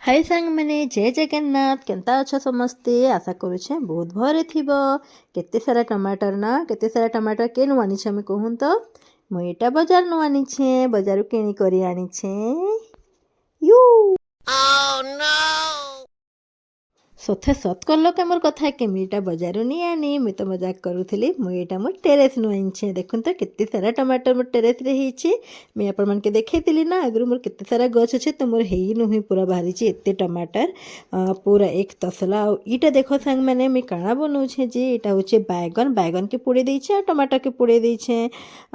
हाय सांग मैंने जय जगन्नाथ केंता अच्छा समस्ते आशा करुछे बहुत भरे थिबो। केते सारा टमाटर ना केते सारा टमाटर के नु आनी छे मैं कहूं तो मुई एटा बाजार नु आनी छे बाजारू किणी करी आनी छे यू सथे सत कल के मोर कथा के मुईटा बजारू नहीं आनी मुई तो मजाक करूली मुईटा मोर टेरेस नु आनी देखुन तो केते सारा टमाटर मोर टेरेस रे ही मुई आपण मन के देखैतिली ना आगु मोर केते सारा गछ अच्छे तो मोर हेई नुही पूरा बाहरी एते टमाटर पूरा एक तसला इटा देखो सांग मैंने मुई काଣା बनाऊे जे इटा होचे बैगन बैगन के पोड़े देछे और टमाटर के पोड़े देछे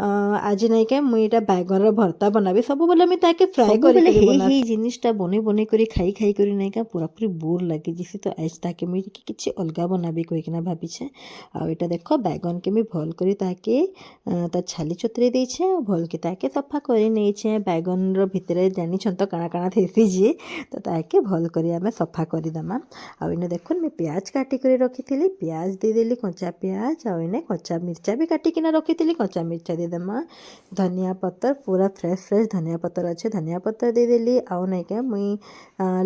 आज नहीं क्या मुई इटा बैगन रो भरता बनाबी सब बोले मुई ताके फ्राई करी हे जिनिसटा बने बने करी खाई खाई करी नहीं क्या पूरा पूरी बोर लगे जिसे तो आज ताके मुई किछि अलगा बनाबी कहिकिना भाबिछे आ एटा देखो बैगन के मुई भल करी ताके ता छाली चतरे देछे भल के ताके सफा करी नेछे बैगन रो भितरे जानि छन तो काଣା काଣା थेसी जे तो ताके भल करी आमे सफा करी दमा आ इने देखुन मुई प्याज काटी करी रखिथिली प्याज दे देली कच्चा प्याज आ इने कच्चा मिर्चा भी काटी किना रखिथिली कच्चा मिर्चा दे दमा धनिया पत्तर पूरा फ्रेश फ्रेश धनिया पत्तर अच्छे धनिया पत्तर दे देली आ नहीं क्या मुई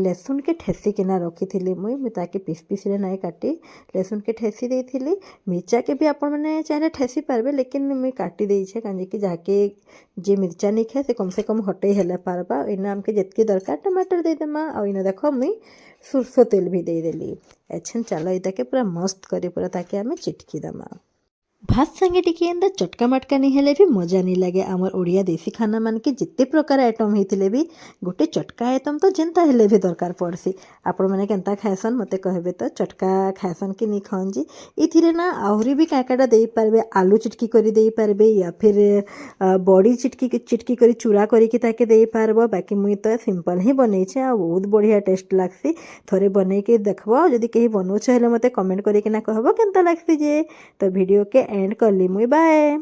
लहसुन के ठेसी किना रखिथिली मुई ताकि पीस पीस रे नहीं काटी लहसुन के ठेसी देइथिली मिर्चा के भी आपण माने चाहे ठेसी पारबे लेकिन मुई काटी देइछे काजे कि जाके जे मिर्चा नहीं खाए से कम हटे हेले पारबा इना हमके जेतकी दरकार टमाटर दे देमा आ इना देखो मुई सरसों तेल भी दे देली एछन चलो इता के पूरा मस्त करी पूरा ताकि हमें चिटकी दमा भात संगे टिके एंदा चटका मटका नहीं हेले भी मजा नहीं लगे आमर ओडिया देसी खाना मान के जिते प्रकार आइटम होते भी गोटे चटका आइटम तो जेनता हेले भी दरकार पड़सी आपण मैंने केनता खाएसन मते कहबे तो चटका खाएसन कि नहीं खाऊन जी इथिरे ना आहरी भी काकाटा दे पारबे आलू चिटकी करी दे पारबे या फिर बड़ी चिटकी करी चूरा करी कि ताके दे पारबो बाकी मुई तो सिंपल ही बनैछे आ बहुत बढ़िया टेस्ट लागसी थोड़े बनै के देखबो जदी केही बनौछ हेले मते कमेंट करी कि ना कहबो केनता लागसी जे तो वीडियो के एंड कर ली मुई बाय।